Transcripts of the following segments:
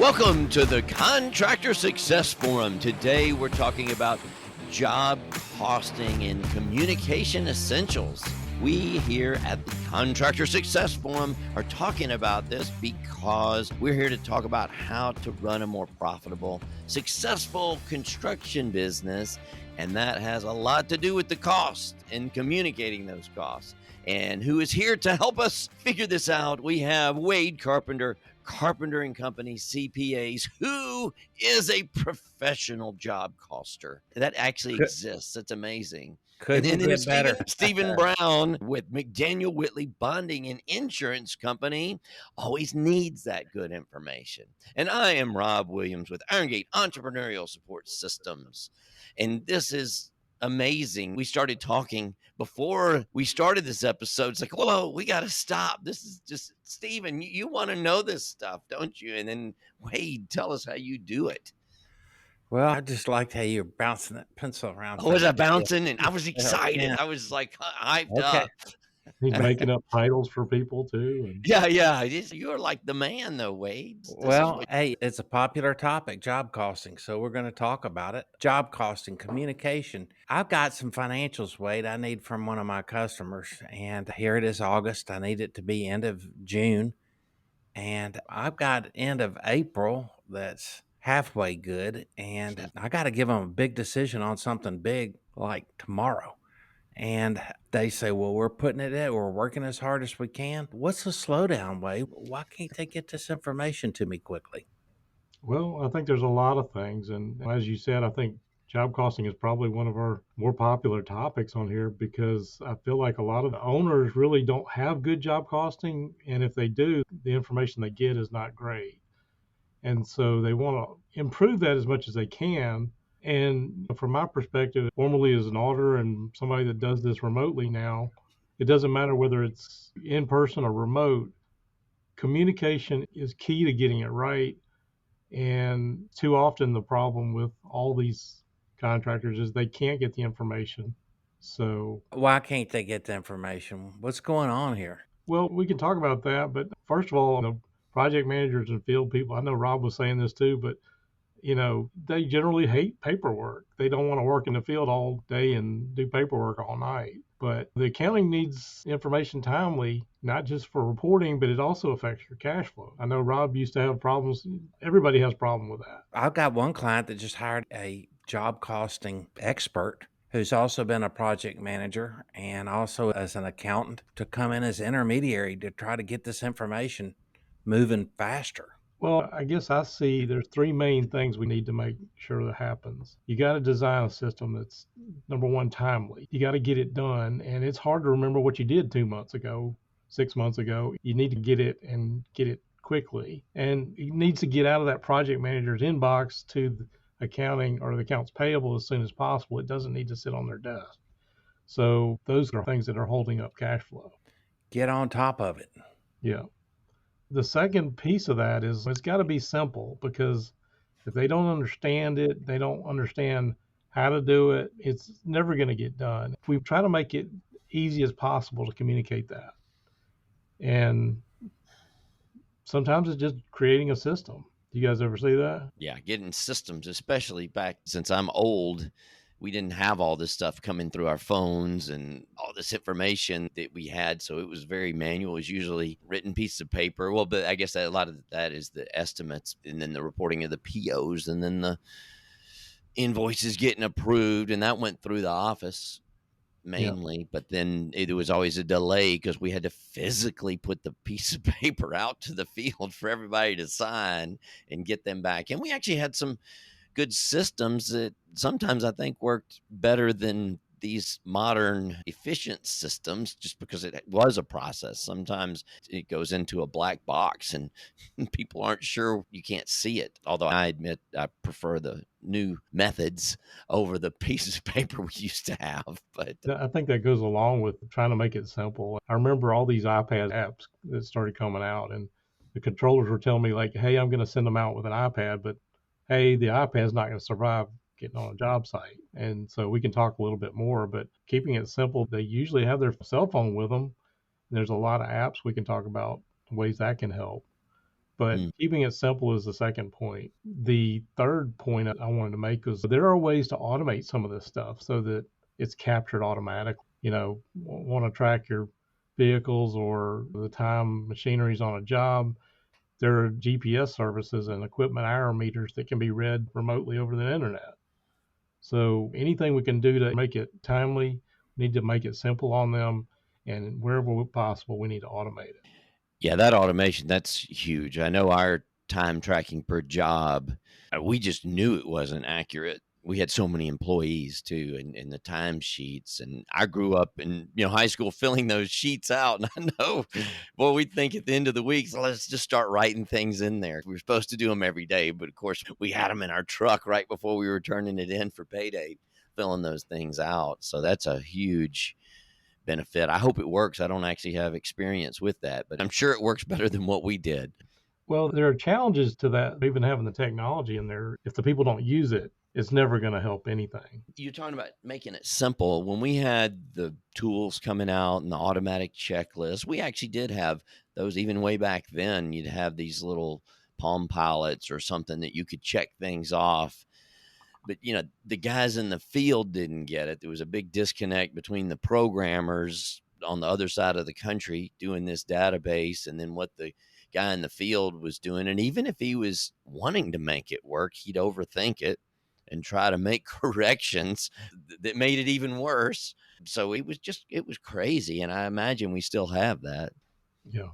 Welcome to the Contractor Success Forum. Today we're talking about job costing and communication essentials. We here at the Contractor Success Forum are talking about this because we're here to talk about how to run a more profitable, successful construction business, and that has a lot to do with the cost and communicating those costs. And who is here to help us figure this out? We have Wade Carpenter, Carpenter and Company CPAs, who is a professional job coster. That actually exists. It's amazing. Couldn't And then get better. Stephen Brown with McDaniel Whitley Bonding and Insurance Company always needs that good information. And I am Rob Williams with Irongate Entrepreneurial Support Systems. And this is amazing. We started talking before we started this episode. It's like, whoa, we got to stop. This is just, Stephen, you want to know this stuff, don't you? And then Wade, tell us how you do it. Well, I just liked how you're bouncing that pencil around. Oh, was I bouncing? And I was excited. Yeah. I was like hyped up. He's making up titles for people too. And... Yeah. You're like the man though, Wade. Hey, it's a popular topic, job costing. So we're going to talk about it. Job costing, communication. I've got some financials, Wade, I need from one of my customers. And here it is August. I need it to be end of June. And I've got end of April that's halfway good. And I got to give them a big decision on something big like tomorrow. And they say, well, we're putting it in, we're working as hard as we can. What's the slowdown, Wade? Why can't they get this information to me quickly? Well, I think there's a lot of things. And as you said, I think job costing is probably one of our more popular topics on here because I feel like a lot of the owners really don't have good job costing. And if they do, the information they get is not great. And so they want to improve that as much as they can. And from my perspective, formerly as an auditor and somebody that does this remotely now, it doesn't matter whether it's in person or remote, communication is key to getting it right. And too often the problem with all these contractors is they can't get the information. So why can't they get the information? What's going on here? Well, we can talk about that. But first of all, the project managers and field people, I know Rob was saying this too, but they generally hate paperwork. They don't want to work in the field all day and do paperwork all night. But the accounting needs information timely, not just for reporting, but it also affects your cash flow. I know Rob used to have problems. Everybody has a problem with that. I've got one client that just hired a job costing expert who's also been a project manager and also as an accountant to come in as intermediary to try to get this information moving faster. Well, I guess I see there's three main things we need to make sure that happens. You got to design a system that's, number one, timely. You got to get it done. And it's hard to remember what you did 2 months ago, 6 months ago. You need to get it and get it quickly. And it needs to get out of that project manager's inbox to the accounting or the accounts payable as soon as possible. It doesn't need to sit on their desk. So those are things that are holding up cash flow. Get on top of it. Yeah. The second piece of that is it's got to be simple, because if they don't understand it, they don't understand how to do it, it's never going to get done. We try to make it easy as possible to communicate that. And sometimes it's just creating a system. Do you guys ever see that? Yeah, getting systems, especially back since I'm old. We didn't have all this stuff coming through our phones and all this information that we had. So it was very manual. It was usually written pieces of paper. Well, but I guess that a lot of that is the estimates and then the reporting of the POs and then the invoices getting approved. And that went through the office mainly. Yeah. But then it was always a delay because we had to physically put the piece of paper out to the field for everybody to sign and get them back. And we actually had some good systems that sometimes I think worked better than these modern efficient systems just because it was a process. Sometimes it goes into a black box and people aren't sure, you can't see it. Although I admit I prefer the new methods over the pieces of paper we used to have. But I think that goes along with trying to make it simple. I remember all these iPad apps that started coming out and the controllers were telling me like, hey, I'm going to send them out with an iPad, but hey, the iPad's not going to survive getting on a job site. And so we can talk a little bit more, but keeping it simple, they usually have their cell phone with them. There's a lot of apps we can talk about ways that can help. But Mm. keeping it simple is the second point. The third point I wanted to make was there are ways to automate some of this stuff so that it's captured automatically. Want to track your vehicles or the time machinery's on a job. There are GPS services and equipment hour meters that can be read remotely over the internet. So anything we can do to make it timely, we need to make it simple on them, and wherever possible, we need to automate it. Yeah, that automation, that's huge. I know our time tracking per job, we just knew it wasn't accurate. We had so many employees too, and the time sheets. And I grew up in high school filling those sheets out, and I know what we think at the end of the week. So let's just start writing things in there. We were supposed to do them every day, but of course we had them in our truck right before we were turning it in for payday, filling those things out. So that's a huge benefit. I hope it works. I don't actually have experience with that, but I'm sure it works better than what we did. Well, there are challenges to that, even having the technology in there. If the people don't use it, it's never going to help anything. You're talking about making it simple. When we had the tools coming out and the automatic checklist, we actually did have those even way back then. You'd have these little Palm Pilots or something that you could check things off. But, the guys in the field didn't get it. There was a big disconnect between the programmers on the other side of the country doing this database and then what the guy in the field was doing. And even if he was wanting to make it work, he'd overthink it and try to make corrections that made it even worse. So it was crazy. And I imagine we still have that. Yeah.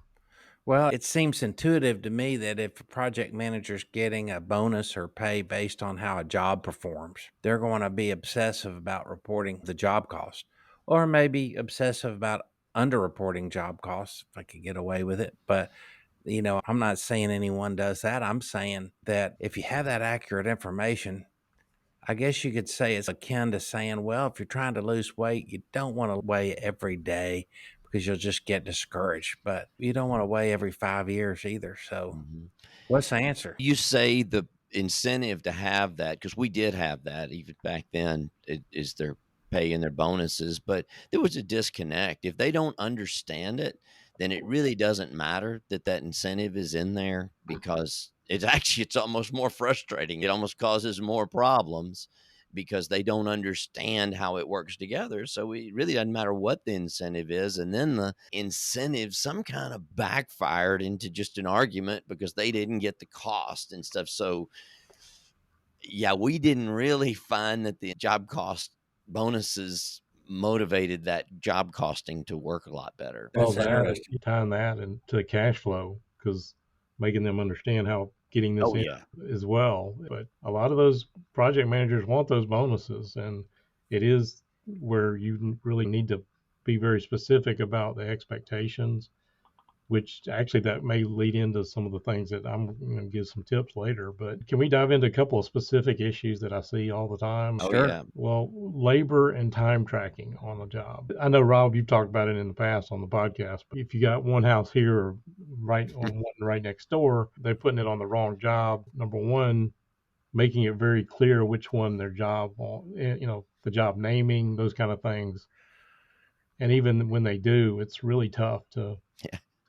Well, it seems intuitive to me that if a project manager's getting a bonus or pay based on how a job performs, they're going to be obsessive about reporting the job cost, or maybe obsessive about underreporting job costs if I could get away with it. But I'm not saying anyone does that. I'm saying that if you have that accurate information, I guess you could say it's akin to saying, well, if you're trying to lose weight, you don't want to weigh every day because you'll just get discouraged. But you don't want to weigh every 5 years either. So what's the answer? You say the incentive to have that, because we did have that even back then, is their pay and their bonuses, but there was a disconnect. If they don't understand it, then it really doesn't matter that incentive is in there, because it's almost more frustrating. It almost causes more problems because they don't understand how it works together. So it really doesn't matter what the incentive is. And then the incentive some kind of backfired into just an argument because they didn't get the cost and stuff. So yeah, we didn't really find that the job cost bonuses motivated that job costing to work a lot better. Well, That's interesting. you tying that into cash flow, because making them understand how getting this in as well. But a lot of those project managers want those bonuses, and it is where you really need to be very specific about the expectations, which actually that may lead into some of the things that I'm going to give some tips later. But can we dive into a couple of specific issues that I see all the time? Oh, yeah. Well, labor and time tracking on a job. I know, Rob, you've talked about it in the past on the podcast, but if you got one house here or right on one right next door, they're putting it on the wrong job. Number one, making it very clear which one their job, the job naming, those kind of things. And even when they do, it's really tough to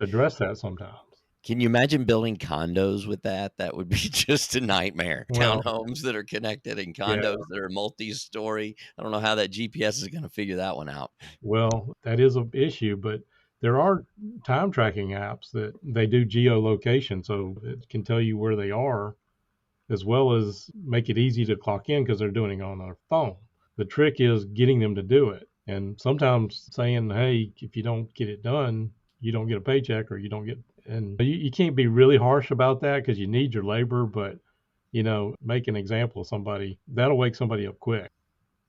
address that sometimes. Can you imagine building condos with that? That would be just a nightmare. Well, Townhomes that are connected and condos that are multi-story. I don't know how that GPS is going to figure that one out. Well, that is an issue, but there are time tracking apps that they do geolocation, so it can tell you where they are, as well as make it easy to clock in because they're doing it on their phone. The trick is getting them to do it. And sometimes saying, hey, if you don't get it done, you don't get a paycheck, or you don't get, and you can't be really harsh about that because you need your labor, but make an example of somebody that'll wake somebody up quick.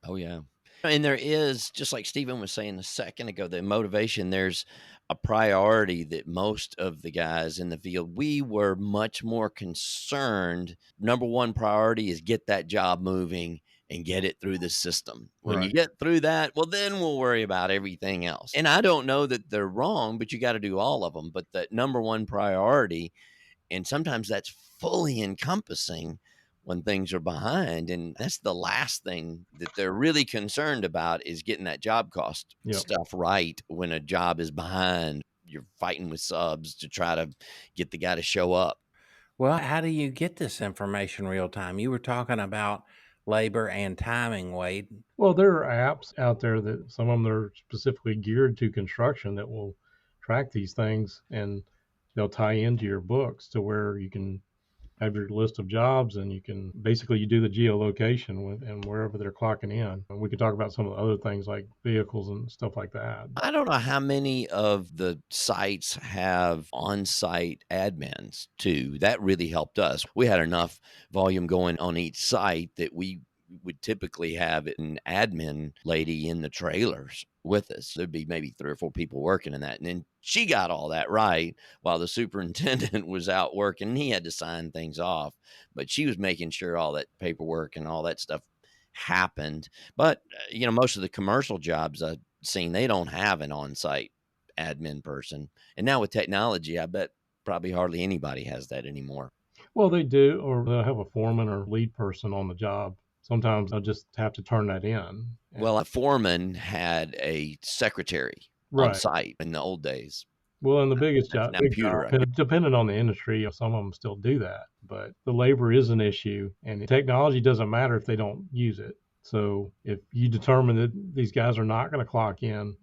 Oh yeah. And there is, just like Stephen was saying a second ago, the motivation, there's a priority that most of the guys in the field, we were much more concerned. Number one priority is get that job moving and get it through the system. When you get through that, well, then we'll worry about everything else. And I don't know that they're wrong, but you got to do all of them. But that number one priority, and sometimes that's fully encompassing when things are behind. And that's the last thing that they're really concerned about, is getting that job cost stuff right. When a job is behind, you're fighting with subs to try to get the guy to show up. Well, how do you get this information real time? You were talking about labor and timing, Wade. Well, there are apps out there that some of them are specifically geared to construction that will track these things, and they'll tie into your books to where you can have your list of jobs, and you can basically you do the geolocation and wherever they're clocking in. And we could talk about some of the other things like vehicles and stuff like that. I don't know how many of the sites have on-site admins too. That really helped us. We had enough volume going on each site that we would typically have an admin lady in the trailers with us. There'd be maybe 3 or 4 people working in that. And then she got all that right while the superintendent was out working. And he had to sign things off, but she was making sure all that paperwork and all that stuff happened. But, most of the commercial jobs I've seen, they don't have an on-site admin person. And now with technology, I bet probably hardly anybody has that anymore. Well, they do, or they'll have a foreman or lead person on the job. Sometimes they'll just have to turn that in. Well, a foreman had a secretary on Right. site in the old days. Well, and the biggest That's job, now computerized. depending on the industry, some of them still do that. But the labor is an issue, and the technology doesn't matter if they don't use it. So if you determine that these guys are not going to clock in,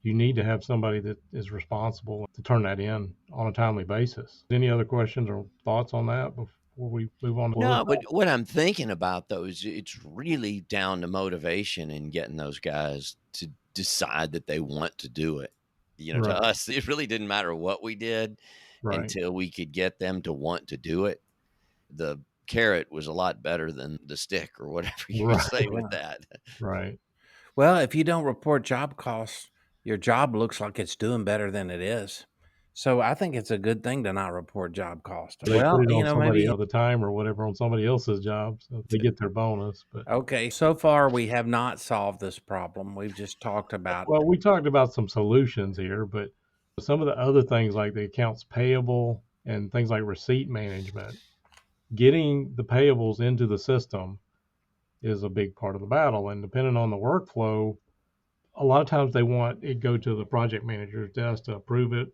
you need to have somebody that is responsible to turn that in on a timely basis. Any other questions or thoughts on that before we move on to No, work? but what I'm thinking about though is it's really down to motivation and getting those guys to decide that they want to do it. To Right, us, it really didn't matter what we did right, until we could get them to want to do it. The carrot was a lot better than the stick or whatever you would right, say with that. right. Well, if you don't report job costs, your job looks like it's doing better than it is. So I think it's a good thing to not report job costs. They Well, put it on somebody maybe all the time or whatever on somebody else's job, so they get their bonus. But okay. So far, we have not solved this problem. We've just talked about. well, we talked about some solutions here, but some of the other things like the accounts payable and things like receipt management, getting the payables into the system is a big part of the battle. And depending on the workflow, a lot of times they want it go to the project manager's desk to approve it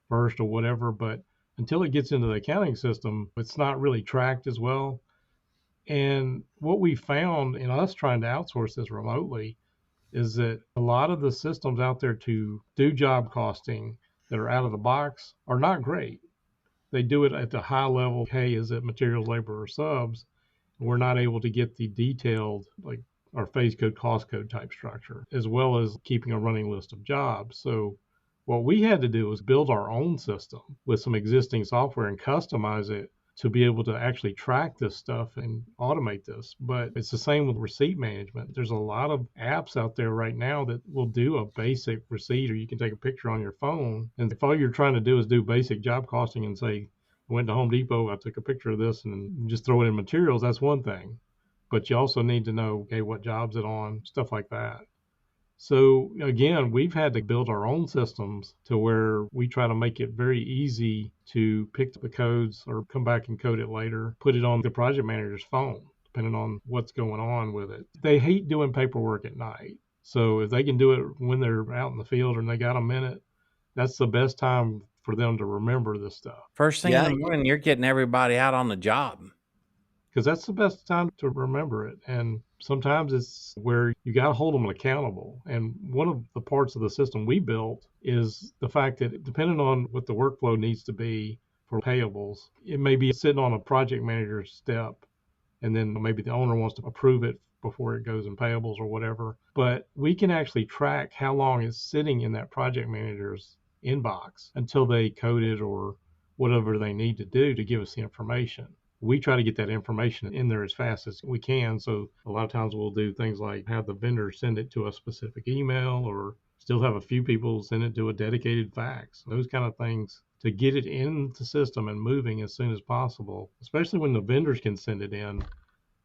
first or whatever. But until it gets into the accounting system, it's not really tracked as well. And what we found in us trying to outsource this remotely is that a lot of the systems out there to do job costing that are out of the box are not great. They do it at the high level. Hey, is it materials, labor, or subs? We're not able to get the detailed, like our phase code, cost code type structure, as well as keeping a running list of jobs. So what we had to do was build our own system with some existing software and customize it to be able to actually track this stuff and automate this. But it's the same with receipt management. There's a lot of apps out there right now that will do a basic receipt, or you can take a picture on your phone. And if all you're trying to do is do basic job costing and say, I went to Home Depot, I took a picture of this and just throw it in materials, that's one thing. But you also need to know, okay, what job's it on, stuff like that. So again, we've had to build our own systems to where we try to make it very easy to pick the codes or come back and code it later, put it on the project manager's phone, depending on what's going on with it. They hate doing paperwork at night. So if they can do it when they're out in the field and they got a minute, that's the best time for them to remember this stuff. First thing in the morning, you're getting everybody out on the job. Because that's the best time to remember it. And sometimes it's where you got to hold them accountable. And one of the parts of the system we built is the fact that depending on what the workflow needs to be for payables, it may be sitting on a project manager's step, and then maybe the owner wants to approve it before it goes in payables or whatever. But we can actually track how long it's sitting in that project manager's inbox until they code it or whatever they need to do to give us the information. We try to get that information in there as fast as we can. So a lot of times we'll do things like have the vendor send it to a specific email, or still have a few people send it to a dedicated fax, those kind of things to get it in the system and moving as soon as possible, especially when the vendors can send it in.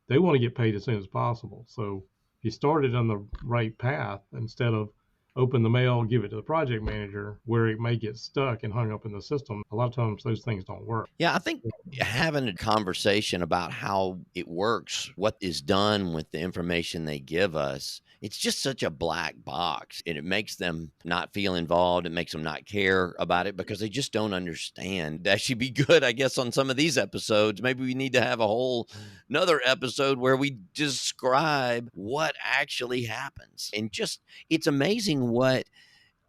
They want to get paid as soon as possible. So if you start it on the right path, instead of open the mail, give it to the project manager where it may get stuck and hung up in the system, a lot of times those things don't work. Yeah, I think having a conversation about how it works, what is done with the information they give us, it's just such a black box, and it makes them not feel involved. It makes them not care about it because they just don't understand. That should be good, I guess, on some of these episodes. Maybe we need to have a whole another episode where we describe what actually happens. And just, it's amazing what,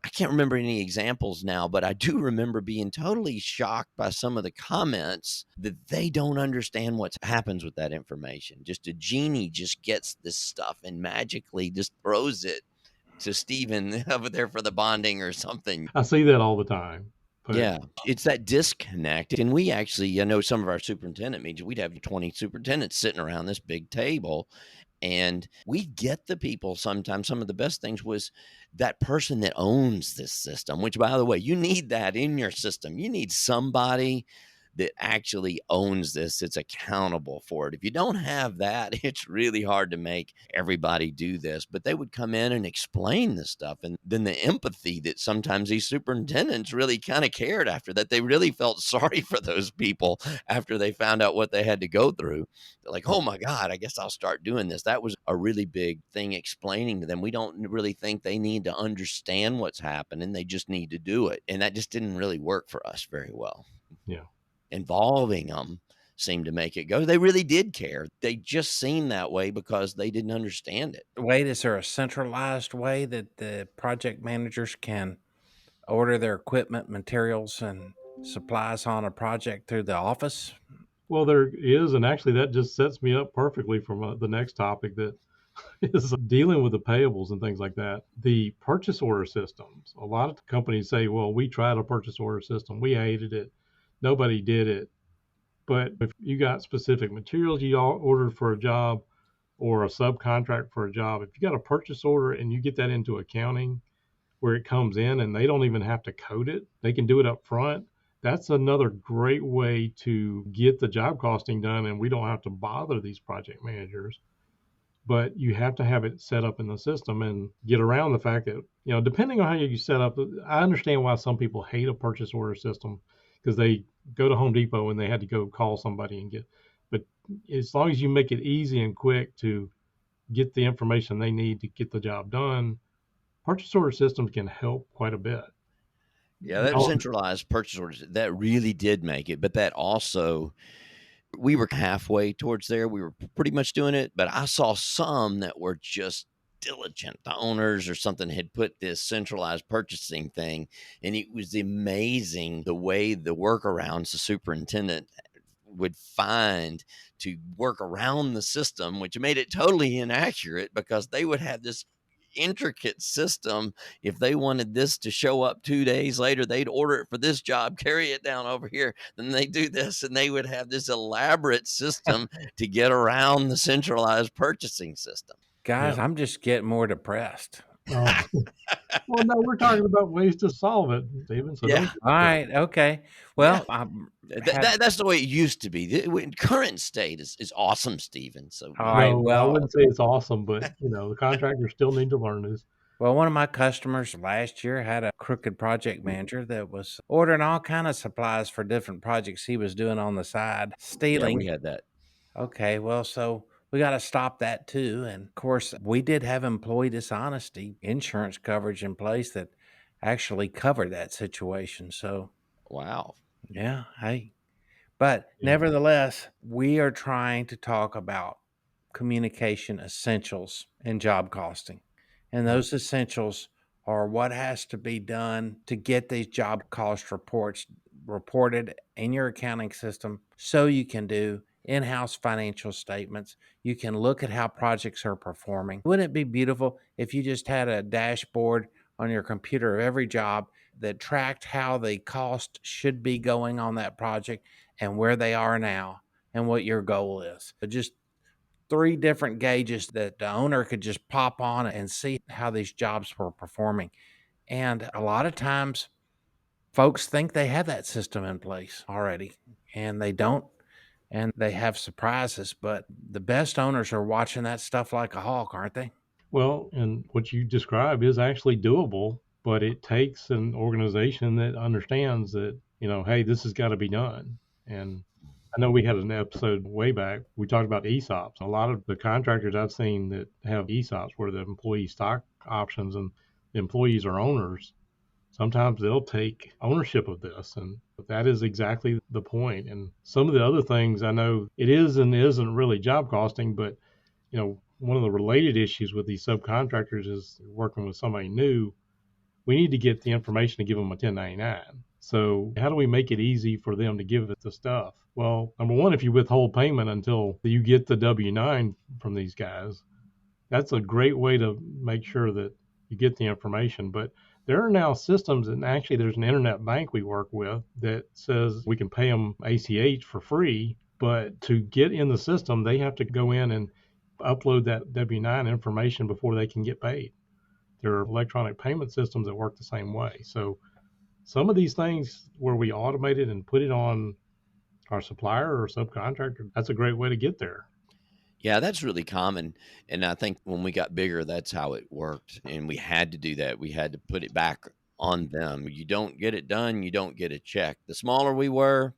I can't remember any examples now, but I do remember being totally shocked by some of the comments that they don't understand what happens with that information. Just a genie just gets this stuff and magically just throws it to Stephen over there for the bonding or something. I see that all the time. But Yeah, it's that disconnect. And we actually, I know some of our superintendent meetings, we'd have 20 superintendents sitting around this big table. And we get the people sometimes. Some of the best things was that person that owns this system, which, by the way, you need that in your system. You need somebody that actually owns this, that's accountable for it. If you don't have that, it's really hard to make everybody do this. But they would come in and explain this stuff. And then the empathy that sometimes these superintendents really kind of cared after that. They really felt sorry for those people after they found out what they had to go through. They're like, oh my God, I guess I'll start doing this. That was a really big thing, explaining to them. We don't really think they need to understand what's happening. They just need to do it. And that just didn't really work for us very well. yeah. Involving them seemed to make it go. They really did care. They just seemed that way because they didn't understand it. Wade, is there a centralized way that the project managers can order their equipment, materials, and supplies on a project through the office? Well, there is, and actually that just sets me up perfectly for the next topic, that is dealing with the payables and things like that. The purchase order systems. A lot of companies say, well, we tried a purchase order system. We hated it. Nobody did it. But if you got specific materials you all ordered for a job or a subcontract for a job, if you got a purchase order and you get that into accounting where it comes in and they don't even have to code it, they can do it up front. That's another great way to get the job costing done, and we don't have to bother these project managers. But you have to have it set up in the system and get around the fact that, depending on how you set up, I understand why some people hate a purchase order system, because they go to Home Depot and they had to go call somebody and get, but as long as you make it easy and quick to get the information they need to get the job done, purchase order systems can help quite a bit. Yeah, that centralized purchase orders, that really did make it. But that also, we were halfway towards there. We were pretty much doing it, but I saw some that were just diligent. The owners or something had put this centralized purchasing thing, and it was amazing the way the workarounds the superintendent would find to work around the system, which made it totally inaccurate because they would have this intricate system. If they wanted this to show up 2 days later, they'd order it for this job, carry it down over here, then they do this, and they would have this elaborate system to get around the centralized purchasing system. Guys, I'm just getting more depressed. Well, no, we're talking about ways to solve it, Stephen. So Yeah. All right. Okay. Well, that's the way it used to be. The current state is awesome, Stephen. So all right. No, I Well, wouldn't say it's awesome, but the contractors still need to learn this. well, one of my customers last year had a crooked project manager that was ordering all kind of supplies for different projects he was doing on the side, yeah, stealing. we had that. Okay, well, so we got to stop that too. And of course, we did have employee dishonesty insurance coverage in place that actually covered that situation. So, Wow. yeah, hey. But Yeah. nevertheless, we are trying to talk about communication essentials in job costing. And those essentials are what has to be done to get these job cost reports reported in your accounting system so you can do in-house financial statements. You can look at how projects are performing. Wouldn't it be beautiful if you just had a dashboard on your computer of every job that tracked how the cost should be going on that project and where they are now and what your goal is? Just 3 different gauges that the owner could just pop on and see how these jobs were performing. And a lot of times folks think they have that system in place already, and they don't, and they have surprises. But the best owners are watching that stuff like a hawk, aren't they? Well, and what you describe is actually doable, but it takes an organization that understands that, hey, this has got to be done. And I know we had an episode way back. We talked about ESOPs. A lot of the contractors I've seen that have ESOPs, where the employee stock options and the employees are owners, sometimes they'll take ownership of this. And that is exactly the point. And some of the other things, I know it is and isn't really job costing, but one of the related issues with these subcontractors is working with somebody new. We need to get the information to give them a 1099. So how do we make it easy for them to give us the stuff? Well, number one, if you withhold payment until you get the W-9 from these guys, that's a great way to make sure that you get the information. But there are now systems, and actually there's an internet bank we work with that says we can pay them ACH for free, but to get in the system, they have to go in and upload that W-9 information before they can get paid. There are electronic payment systems that work the same way. So some of these things where we automate it and put it on our supplier or subcontractor, that's a great way to get there. Yeah, that's really common. And I think when we got bigger, that's how it worked. And we had to do that. We had to put it back on them. You don't get it done, you don't get a check. The smaller we were,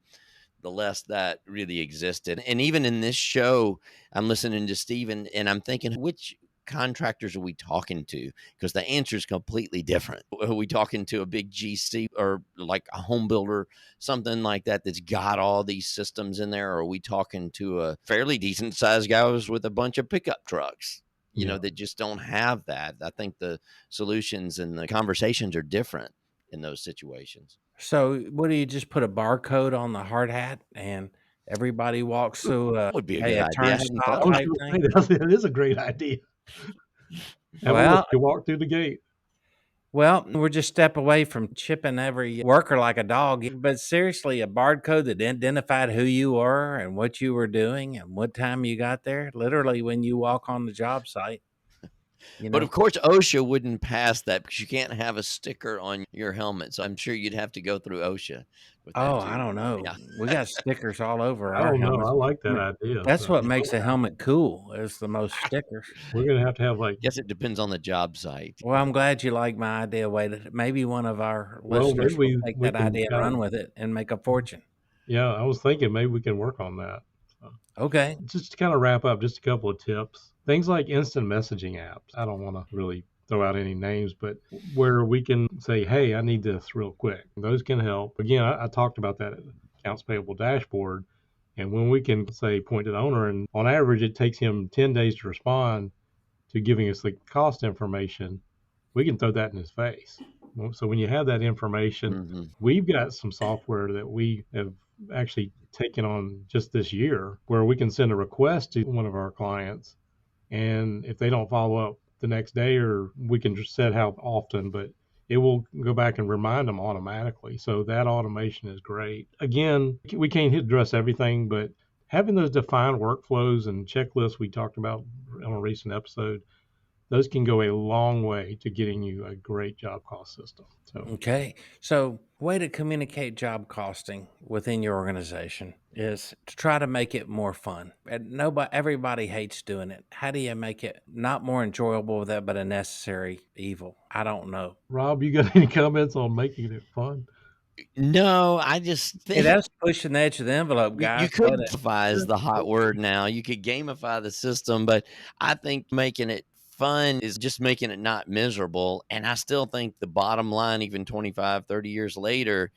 the less that really existed. And even in this show, I'm listening to Steven and I'm thinking, which contractors are we talking to? Because the answer is completely different. Are we talking to a big GC or like a home builder, something like that that's got all these systems in there? Or are we talking to a fairly decent sized guys with a bunch of pickup trucks, that just don't have that? I think the solutions and the conversations are different in those situations. So what do you just put a barcode on the hard hat and everybody walks through That would be a good a idea. I hadn't turnstile thought type thing? That is a great idea. Well, You walk through the gate. Well, we're just a step away from chipping every worker like a dog. But seriously, a barcode that identified who you were and what you were doing and what time you got there, literally when you walk on the job site. But of course, OSHA wouldn't pass that because you can't have a sticker on your helmet. So I'm sure you'd have to go through OSHA with that Oh, too. I don't know. Yeah. We got stickers all over I our don't know. helmets. I like that idea. That's So what makes a helmet cool, is the most stickers. we're going to have like, Guess it depends on the job site. Well, I'm glad you like my idea, Wade. Maybe one of our Well, listeners maybe will take we that can idea and kinda- run with it and make a fortune. yeah, I was thinking maybe we can work on that. Okay. Just to kind of wrap up, just a couple of tips. Things like instant messaging apps. I don't want to really throw out any names, but where we can say, hey, I need this real quick. Those can help. Again, I talked about that accounts payable dashboard. And when we can say point to the owner, and on average, it takes him 10 days to respond to giving us the cost information, we can throw that in his face. So when you have that information, we've got some software that we have actually taken on just this year where we can send a request to one of our clients. And if they don't follow up the next day, or we can just set how often, but it will go back and remind them automatically. So that automation is great. Again, we can't address everything, but having those defined workflows and checklists we talked about on a recent episode, those can go a long way to getting you a great job cost system. So, Okay. So, way to communicate job costing within your organization is to try to make it more fun. And everybody hates doing it. How do you make it not more enjoyable with that, but a necessary evil? I don't know. Rob, you got any comments on making it fun? No, I just think that's pushing the edge of the envelope, guys. you could gamify is the hot word now. You could gamify the system, but I think making it fun is just making it not miserable. And I still think the bottom line, even 25, 30 years later,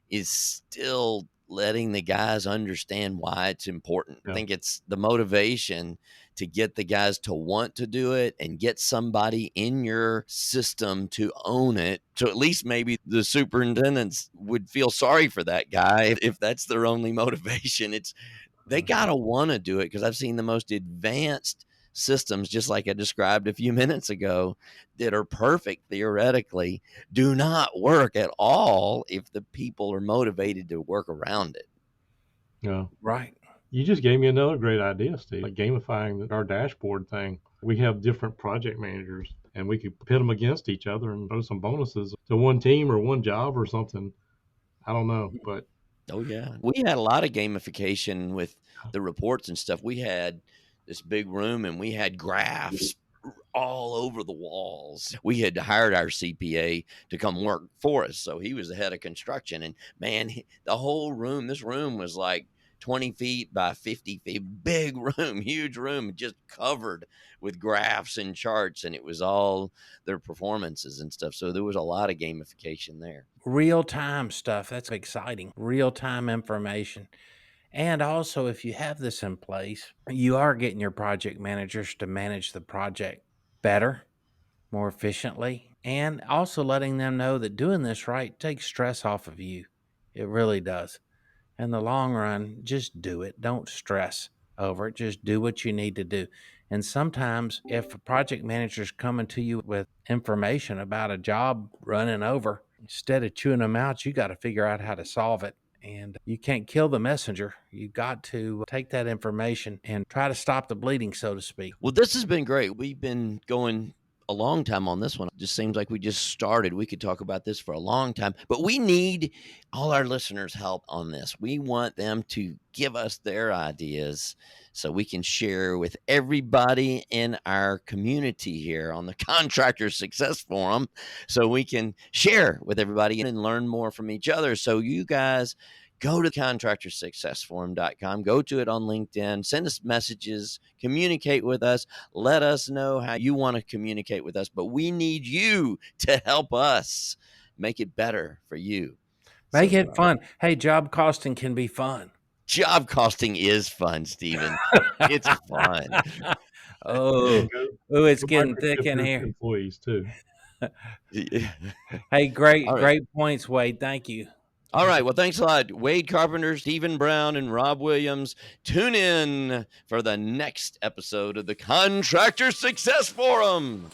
is still letting the guys understand why it's important. I think it's the motivation to get the guys to want to do it and get somebody in your system to own it. So at least maybe the superintendents would feel sorry for that guy if that's their only motivation. They got to want to do it, because I've seen the most advanced systems, just like I described a few minutes ago, that are perfect theoretically, do not work at all if the people are motivated to work around it. Yeah. Right. You just gave me another great idea, Steve. Like gamifying our dashboard thing. We have different project managers, and we could pit them against each other and throw some bonuses to one team or one job or something. I don't know, but oh yeah, we had a lot of gamification with the reports and stuff. We had this big room and we had graphs all over the walls. We had hired our CPA to come work for us, so he was the head of construction. And man, the whole room, this room was like 20 feet by 50 feet, big room, huge room, just covered with graphs and charts. And it was all their performances and stuff. So there was a lot of gamification there. Real-time stuff. That's exciting. Real-time information. And also, if you have this in place, you are getting your project managers to manage the project better, more efficiently, and also letting them know that doing this right takes stress off of you. It really does. In the long run, just do it. Don't stress over it. Just do what you need to do. And sometimes if a project manager's coming to you with information about a job running over, instead of chewing them out, you got to figure out how to solve it. And you can't kill the messenger. You got to take that information and try to stop the bleeding, so to speak. Well, this has been great. We've been going a long time on this one. It just seems like we just started. We could talk about this for a long time, but we need all our listeners' help on this. We want them to give us their ideas so we can share with everybody in our community here on the Contractor Success Forum, so we can share with everybody and learn more from each other. So you guys go to contractorsuccessforum.com, go to it on LinkedIn, send us messages, communicate with us, let us know how you want to communicate with us, but we need you to help us make it better for you. Make it fun. Hey, job costing can be fun. Job costing is fun, Stephen. It's fun. It's getting thick in here. Employees too. Hey, great points, Wade. Thank you. All right. Well, thanks a lot, Wade Carpenter, Stephen Brown, and Rob Williams. Tune in for the next episode of the Contractor Success Forum.